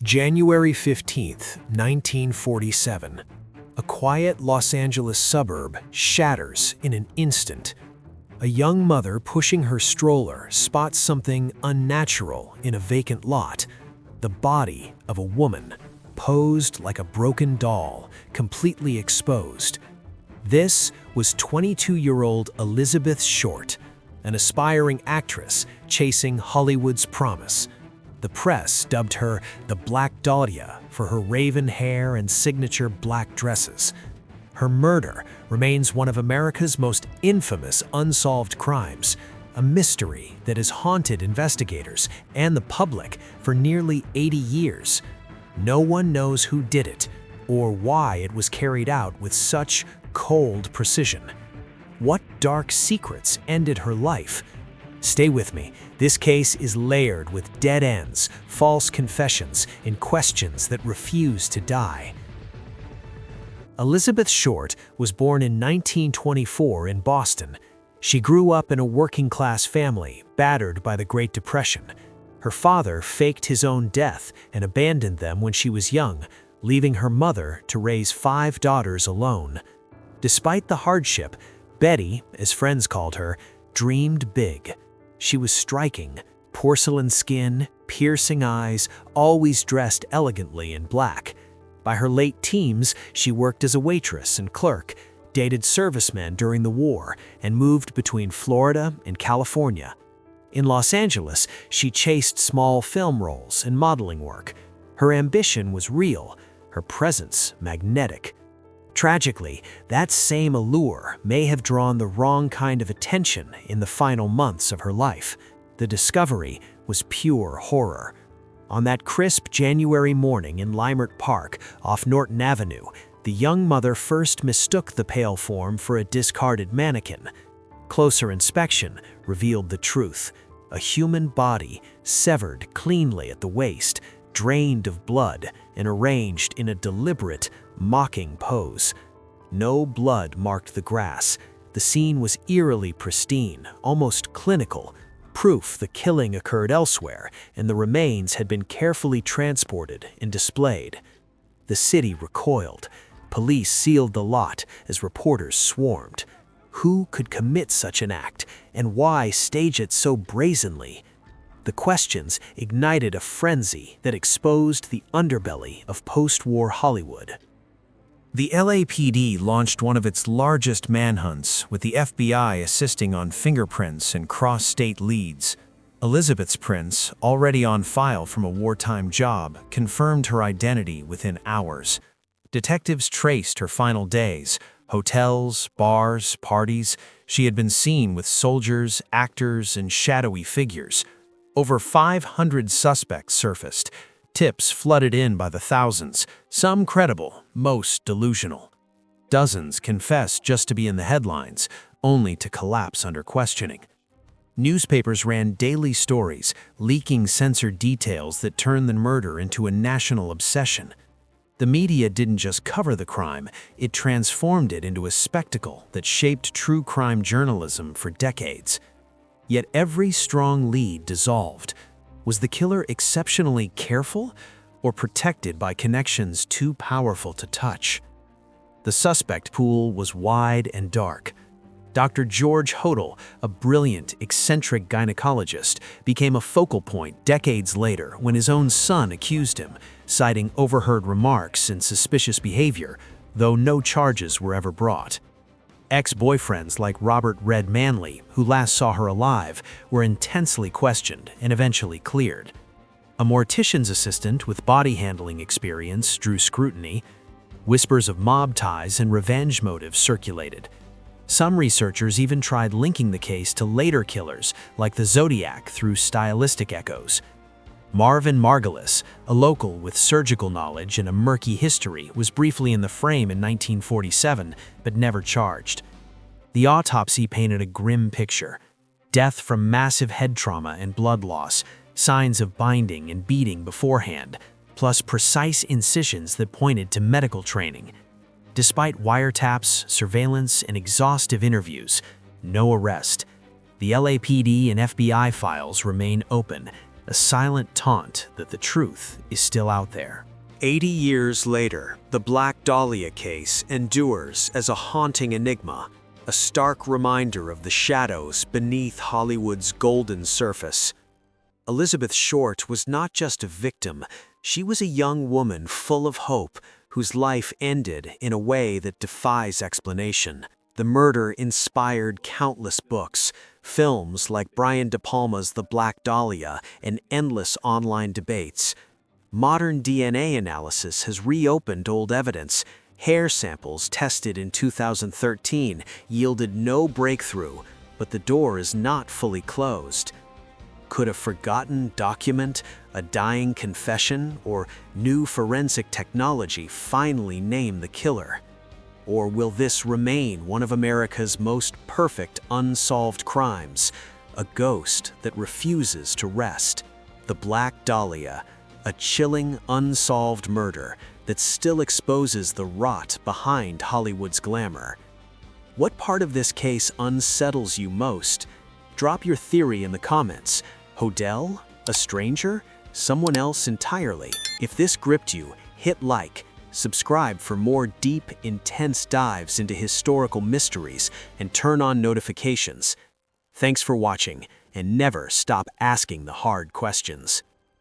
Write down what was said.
January 15, 1947. A quiet Los Angeles suburb shatters in an instant. A young mother pushing her stroller spots something unnatural in a vacant lot. The body of a woman, posed like a broken doll, completely exposed. This was 22-year-old Elizabeth Short, an aspiring actress chasing Hollywood's promise. The press dubbed her the Black Dahlia for her raven hair and signature black dresses. Her murder remains one of America's most infamous unsolved crimes, a mystery that has haunted investigators and the public for nearly 80 years. No one knows who did it or why it was carried out with such cold precision. What dark secrets ended her life? Stay with me. This case is layered with dead ends, false confessions, and questions that refuse to die. Elizabeth Short was born in 1924 in Boston. She grew up in a working-class family, battered by the Great Depression. Her father faked his own death and abandoned them when she was young, leaving her mother to raise 5 daughters alone. Despite the hardship, Betty, as friends called her, dreamed big. She was striking, porcelain skin, piercing eyes, always dressed elegantly in black. By her late teens, she worked as a waitress and clerk, dated servicemen during the war, and moved between Florida and California. In Los Angeles, she chased small film roles and modeling work. Her ambition was real, her presence magnetic. Tragically, that same allure may have drawn the wrong kind of attention in the final months of her life. The discovery was pure horror. On that crisp January morning in Leimert Park, off Norton Avenue, the young mother first mistook the pale form for a discarded mannequin. Closer inspection revealed the truth: a human body, severed cleanly at the waist, drained of blood, and arranged in a deliberate, mocking pose. No blood marked the grass. The scene was eerily pristine, almost clinical, proof the killing occurred elsewhere, and the remains had been carefully transported and displayed. The city recoiled. Police sealed the lot as reporters swarmed. Who could commit such an act, and why stage it so brazenly? The questions ignited a frenzy that exposed the underbelly of post-war Hollywood. The LAPD launched one of its largest manhunts, with the FBI assisting on fingerprints and cross-state leads. Elizabeth's prints, already on file from a wartime job, confirmed her identity within hours. Detectives traced her final days: hotels, bars, parties. She had been seen with soldiers, actors, and shadowy figures. Over 500 suspects surfaced. Tips flooded in by the thousands, some credible, most delusional. Dozens confessed just to be in the headlines, only to collapse under questioning. Newspapers ran daily stories, leaking censored details that turned the murder into a national obsession. The media didn't just cover the crime, it transformed it into a spectacle that shaped true crime journalism for decades. Yet every strong lead dissolved. Was the killer exceptionally careful or protected by connections too powerful to touch? The suspect pool was wide and dark. Dr. George Hodel, a brilliant, eccentric gynecologist, became a focal point decades later when his own son accused him, citing overheard remarks and suspicious behavior, though no charges were ever brought. Ex-boyfriends like Robert Red Manley, who last saw her alive, were intensely questioned and eventually cleared. A mortician's assistant with body handling experience drew scrutiny. Whispers of mob ties and revenge motives circulated. Some researchers even tried linking the case to later killers like the Zodiac through stylistic echoes. Marvin Margulis, a local with surgical knowledge and a murky history, was briefly in the frame in 1947, but never charged. The autopsy painted a grim picture: death from massive head trauma and blood loss, signs of binding and beating beforehand, plus precise incisions that pointed to medical training. Despite wiretaps, surveillance, and exhaustive interviews, no arrest. The LAPD and FBI files remain open, a silent taunt that the truth is still out there. 80 years later, the Black Dahlia case endures as a haunting enigma, a stark reminder of the shadows beneath Hollywood's golden surface. Elizabeth Short was not just a victim, she was a young woman full of hope whose life ended in a way that defies explanation. The murder inspired countless books, films like Brian De Palma's The Black Dahlia, and endless online debates. Modern DNA analysis has reopened old evidence. Hair samples tested in 2013 yielded no breakthrough, but the door is not fully closed. Could a forgotten document, a dying confession, or new forensic technology finally name the killer? Or will this remain one of America's most perfect unsolved crimes, a ghost that refuses to rest? The Black Dahlia, a chilling, unsolved murder that still exposes the rot behind Hollywood's glamour. What part of this case unsettles you most? Drop your theory in the comments. Hodel? A stranger? Someone else entirely? If this gripped you, hit like, subscribe for more deep, intense dives into historical mysteries, and turn on notifications. Thanks for watching, and never stop asking the hard questions.